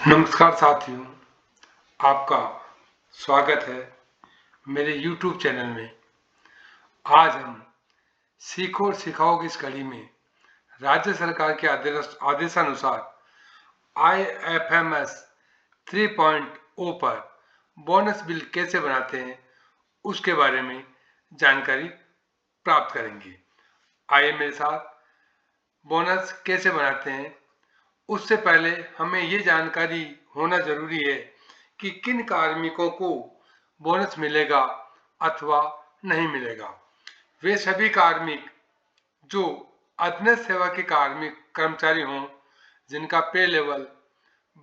नमस्कार साथियों, आपका स्वागत है मेरे YouTube चैनल में। आज हम सीखो और सिखाओ की इस कड़ी में राज्य सरकार के आदेशानुसार IFMS 3.0 पर बोनस बिल कैसे बनाते हैं उसके बारे में जानकारी प्राप्त करेंगे। आइए मेरे साथ बोनस कैसे बनाते हैं। उससे पहले हमें ये जानकारी होना जरूरी है कि किन कार्मिकों को बोनस मिलेगा अथवा नहीं मिलेगा। वे सभी कार्मिक जो अधीनस्थ सेवा के कार्मिक कर्मचारी हों, जिनका पे लेवल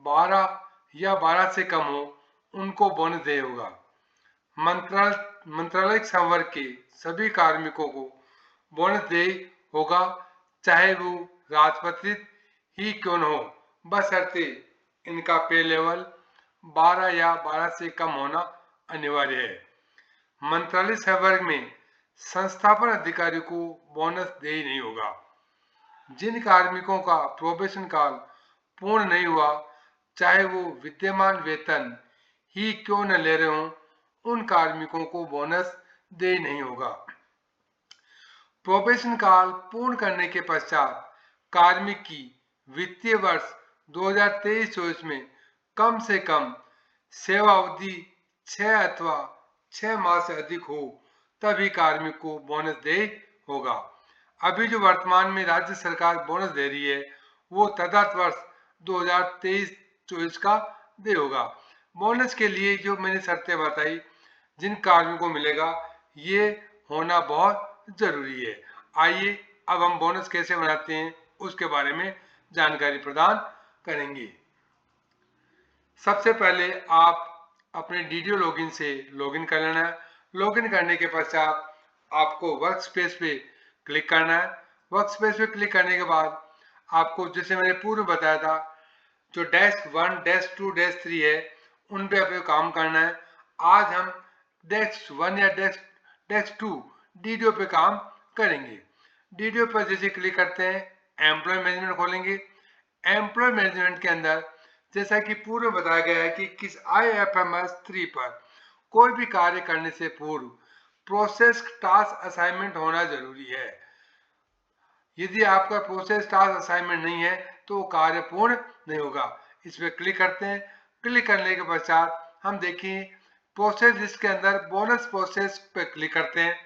12 या 12 से कम हो, उनको बोनस देय होगा। मंत्रालय संवर्ग के सभी कार्मिकों को बोनस देय होगा, चाहे वो राजपत्रित ही क्यों न हो, बशर्ते इनका पे लेवल 12 या 12 से कम होना अनिवार्य है। मंत्रालय संवर्ग में संस्थापन अधिकारी को बोनस देय नहीं होगा। जिन कार्मिकों का प्रोबेशन काल पूर्ण नहीं हुआ, चाहे वो विद्यमान वेतन ही क्यों न ले रहे हों, उन कार्मिकों को बोनस देय नहीं होगा। प्रोबेशन काल पूर्ण करने के पश्चात कार्मिक की वित्तीय वर्ष 2023-24 में कम से कम सेवा अवधि 6 अथवा 6 माह से अधिक हो, तभी कार्मिक को बोनस देय होगा। अभी जो वर्तमान में राज्य सरकार बोनस दे रही है, वो तदर्थ वर्ष 2023-24 का देय होगा। बोनस के लिए जो मैंने शर्तें बताई, जिन कार्मिकों को मिलेगा, ये होना बहुत जरूरी है। आइए अब हम बोनस कैसे बनाते हैं उसके बारे में जानकारी प्रदान करेंगे। सबसे पहले आप अपने डीडीओ लॉगिन से लॉगिन कर लेना है। लॉगिन करने के पश्चात आपको वर्क स्पेस पे क्लिक करना है। वर्क स्पेस पे क्लिक करने के बाद आपको, जैसे मैंने पूर्व बताया था, जो डेस्क 1, डेस्क 2, डेस्क 3 है, उन पे आपको काम करना है। आज हम डेस्क 1 या डेस्क 2 डीडीओ पे काम करेंगे। डीडीओ पर जैसे क्लिक करते हैं, एम्प्लॉय मैनेजमेंट खोलेंगे। एम्प्लॉय मैनेजमेंट के अंदर जैसा कि पूर्व बताया गया है कि किस IFMS 3 पर कोई भी कार्य करने से पूर्व प्रोसेस टास्क असाइनमेंट होना जरूरी है। यदि आपका प्रोसेस टास्क असाइनमेंट नहीं है तो वो कार्य पूर्ण नहीं होगा। इस पर क्लिक करते हैं। क्लिक करने के पश्चात हम देखिए प्रोसेस लिस्ट के अंदर बोनस प्रोसेस पे क्लिक करते हैं।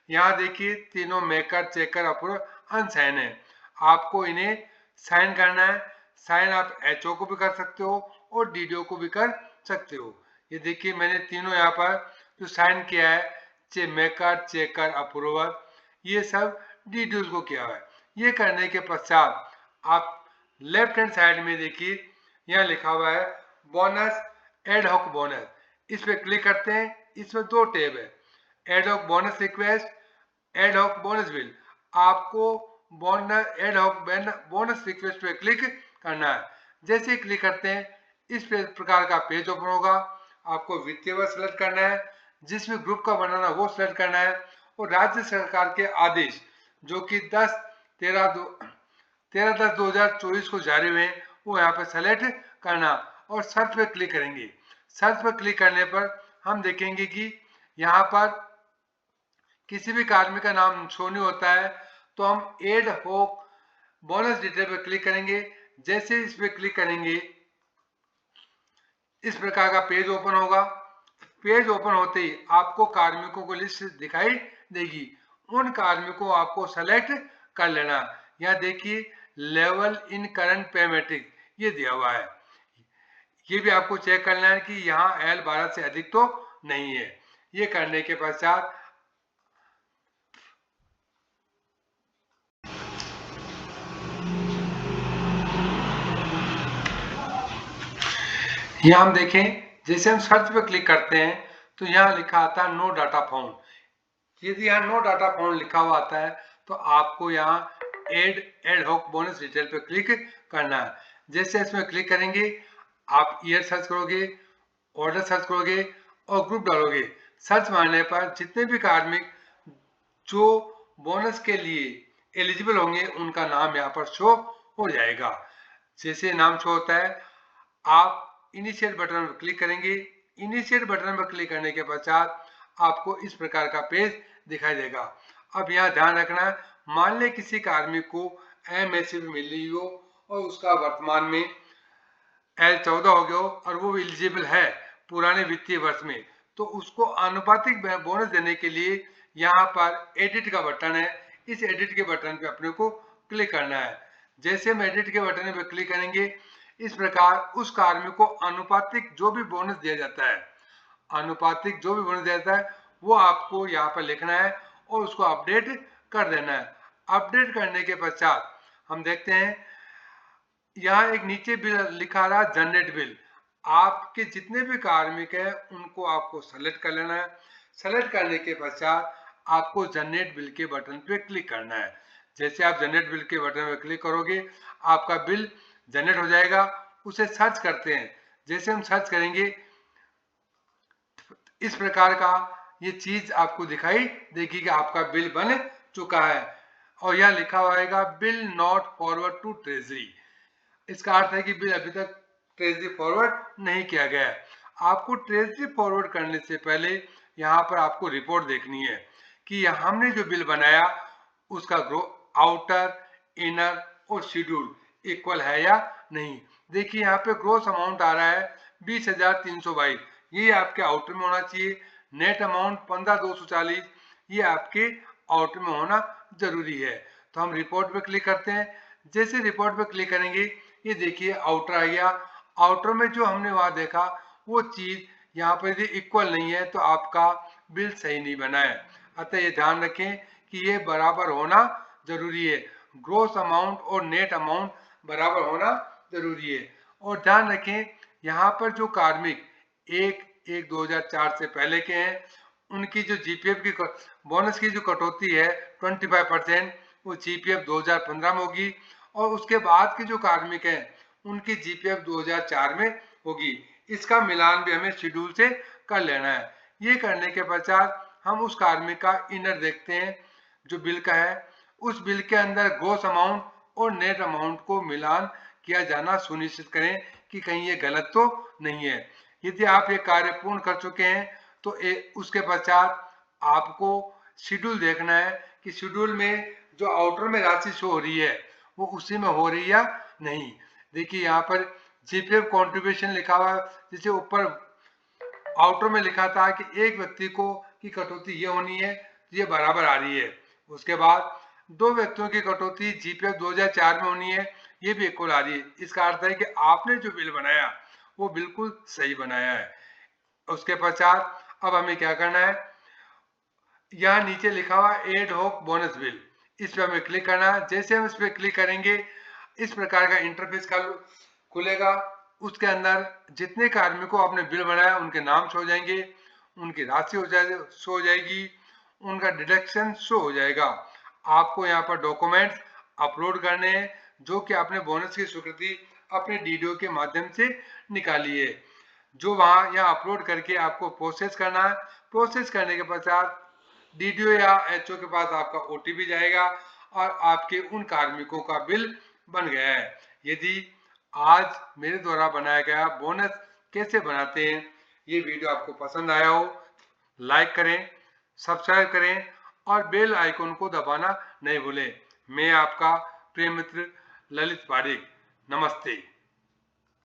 यहाँ देखिए तीनों मेकर, चेकर, अप्रूव, अनसाइन है। आपको इन्हें साइन करना है। साइन आप HO को भी कर सकते हो और DDO को भी कर सकते हो। ये देखिए मैंने तीनों यहाँ पर जो साइन किया है, मेकर, चेकर, अप्रूवर, ये सब DDOs को किया हुआ है। ये करने के पश्चात आप लेफ्ट हैंड साइड में देखिए यहाँ लिखा हुआ है बोनस, एडहॉक बोनस। इस पे क्लिक करते हैं। इसमें दो टैब है, ad hoc bonus request, ad hoc bonus bill. आपको बोनस एडहॉक बोनस रिक्वेस्ट पे क्लिक करना है। जैसे ही क्लिक करते हैं, इस प्रकार का पेज ओपन होगा। आपको वित्तीय वर्ष सेलेक्ट करना है, जिसमें ग्रुप का बनाना वो सेलेक्ट करना है, और राज्य सरकार के आदेश जो कि 13/10/2024 को जारी हुए हैं, वो यहाँ पे सेलेक्ट करना और सर्च पे क्लिक करेंगे। सर्च पर क्लिक करने पर हम देखेंगे कि यहाँ पर किसी भी कार्मिक का नाम शो नहीं होता है, तो हम एड होक बोनस डिटेल पर क्लिक करेंगे। जैसे इस पर क्लिक करेंगे, इस प्रकार का पेज ओपन होगा। पेज ओपन होते ही आपको कार्मिकों को लिस्ट दिखाई देगी। उन कार्मिकों को आपको सेलेक्ट कर लेना। यहाँ देखिए लेवल इन करंट पे मैट्रिक ये दिया हुआ है। ये भी आपको चेक करना है कि यहाँ L 12 से अधिक तो नहीं है। ये करने के पश्चात यहाँ हम देखें, जैसे हम सर्च पे क्लिक करते हैं तो यहाँ लिखा आता है नो डाटा फाउंड। यदि यहाँ नो डाटा फाउंड लिखा हुआ आता है तो आपको यहाँ एड हॉक बोनस डिटेल पे क्लिक करना है। जैसे इसमें क्लिक करेंगे, आप ईयर सर्च करोगे, ऑर्डर सर्च करोगे और ग्रुप डालोगे। सर्च मारने पर जितने भी कार्मिक जो बोनस के लिए एलिजिबल होंगे, उनका नाम यहाँ पर शो हो जाएगा। जैसे नाम शो होता है, आप इनिशिएट बटन पर क्लिक करेंगे। इनिशिएट बटन पर क्लिक करने के पश्चात आपको इस प्रकार का पेज दिखाई देगा। अब यहाँ ध्यान रखना है, मान लें किसी कार्मिक को एमएसपी मिल रही हो और उसका वर्तमान में L14 हो गया हो और वो एलिजिबल है पुराने वित्तीय वर्ष में, तो उसको आनुपातिक बोनस देने के लिए यहाँ पर एडिट का बटन है। इस एडिट के बटन पे अपने को क्लिक करना है। जैसे हम एडिट के बटन पे क्लिक करेंगे, इस प्रकार उस कार्मिक को आनुपातिक जो भी बोनस दिया जाता है, आनुपातिक जो भी बोनस दिया जाता है वो आपको यहाँ पर लिखना है और उसको अपडेट कर देना है। अपडेट करने के पश्चात हम देखते हैं यहाँ एक नीचे बिल लिखा रहा जनरेट बिल। आपके जितने भी कार्मिक हैं उनको आपको सेलेक्ट कर लेना है। सेलेक्ट करने के पश्चात आपको जनरेट बिल के बटन पे क्लिक करना है। जैसे आप जनरेट बिल के बटन पे क्लिक करोगे, आपका बिल जनरेट हो जाएगा। उसे सर्च करते हैं। जैसे हम सर्च करेंगे, इस प्रकार का ये चीज आपको दिखाई देगी कि आपका बिल बन चुका है और यह लिखा होगा bill not forward to treasury. इसका अर्थ है कि बिल अभी तक ट्रेजरी फॉरवर्ड नहीं किया गया है। आपको ट्रेजरी फॉरवर्ड करने से पहले यहाँ पर आपको रिपोर्ट देखनी है कि हमने जो बिल बनाया उसका आउटर, इनर और शेड्यूल इक्वल है या नहीं। देखिए यहाँ पे ग्रोस अमाउंट आ रहा है 20,322, ये आपके आउटर में होना चाहिए। नेट अमाउंट 15,240, ये आपके आउटर में होना जरूरी है। तो हम रिपोर्ट पे क्लिक करते हैं। जैसे रिपोर्ट पे क्लिक करेंगे, ये देखिए आउटर आ गया। आउटर में जो हमने वहां देखा वो चीज यहाँ पर यदि इक्वल नहीं है तो आपका बिल सही नहीं बना है। अतः ये ध्यान रखें कि ये बराबर होना जरूरी है। ग्रोस अमाउंट और नेट अमाउंट बराबर होना जरूरी है। और ध्यान रखें यहाँ पर जो कार्मिक 1/1/2004 से पहले के हैं, उनकी जो जीपीएफ की बोनस की जो कटौती है 25%, वो जीपीएफ 2015 में होगी और उसके बाद के जो कार्मिक हैं उनकी जीपीएफ 2004 में होगी। इसका मिलान भी हमें शेड्यूल से कर लेना है। ये करने के पश्चात हम उस कार्मिक का इनर देखते हैं जो बिल का है। उस बिल के अंदर ग्रोस अमाउंट और नेट अमाउंट को मिलान किया जाना सुनिश्चित करें कि कहीं ये गलत तो नहीं है। यदि आप ये कार्य पूर्ण कर चुके हैं तो उसके पश्चात आपको शेड्यूल देखना है कि शेड्यूल में जो आउटर में राशि शो हो रही है वो उसी में हो रही है या नहीं। देखिए यहाँ पर जीपीएफ कंट्रीब्यूशन लिखा हुआ है, जिसे ऊपर आउटर में लिखा था कि एक व्यक्ति को की कटौती ये होनी है, ये बराबर आ रही है। उसके बाद दो व्यक्तियों की कटौती जीपीएफ 2004 में होनी है, ये भी इक्वल आ रही है। इसका अर्थ है कि आपने जो बिल बनाया वो बिल्कुल सही बनाया है। उसके पश्चात अब हमें क्या करना है, यहाँ नीचे लिखा हुआ एड हॉक बोनस बिल, इस पर हमें क्लिक करना है। जैसे हम इस पर क्लिक करेंगे, इस प्रकार का इंटरफेस खुलेगा। उसके अंदर जितने कार्मिकों आपने बिल बनाया उनके नाम शो हो जाएंगे, उनकी राशि शो हो जाएगी, उनका डिडक्शन शो हो जाएगा। आपको यहाँ पर डॉक्यूमेंट्स अपलोड करने हैं जो कि आपने बोनस की स्वीकृति अपने डीडीओ के माध्यम से निकाली है, जो वहाँ यहाँ अपलोड करके आपको प्रोसेस करना है। प्रोसेस करने के पश्चात डीडीओ या एचओ के पास आपका ओटीपी जाएगा और आपके उन कार्मिकों का बिल बन गया है। यदि आज मेरे द्वारा बनाया गया बोनस कैसे बनाते हैं ये वीडियो आपको पसंद आया हो, लाइक करें, सब्सक्राइब करें और बेल आइकन को दबाना नहीं भूलें। मैं आपका प्रिय मित्र ललित पारिक। नमस्ते।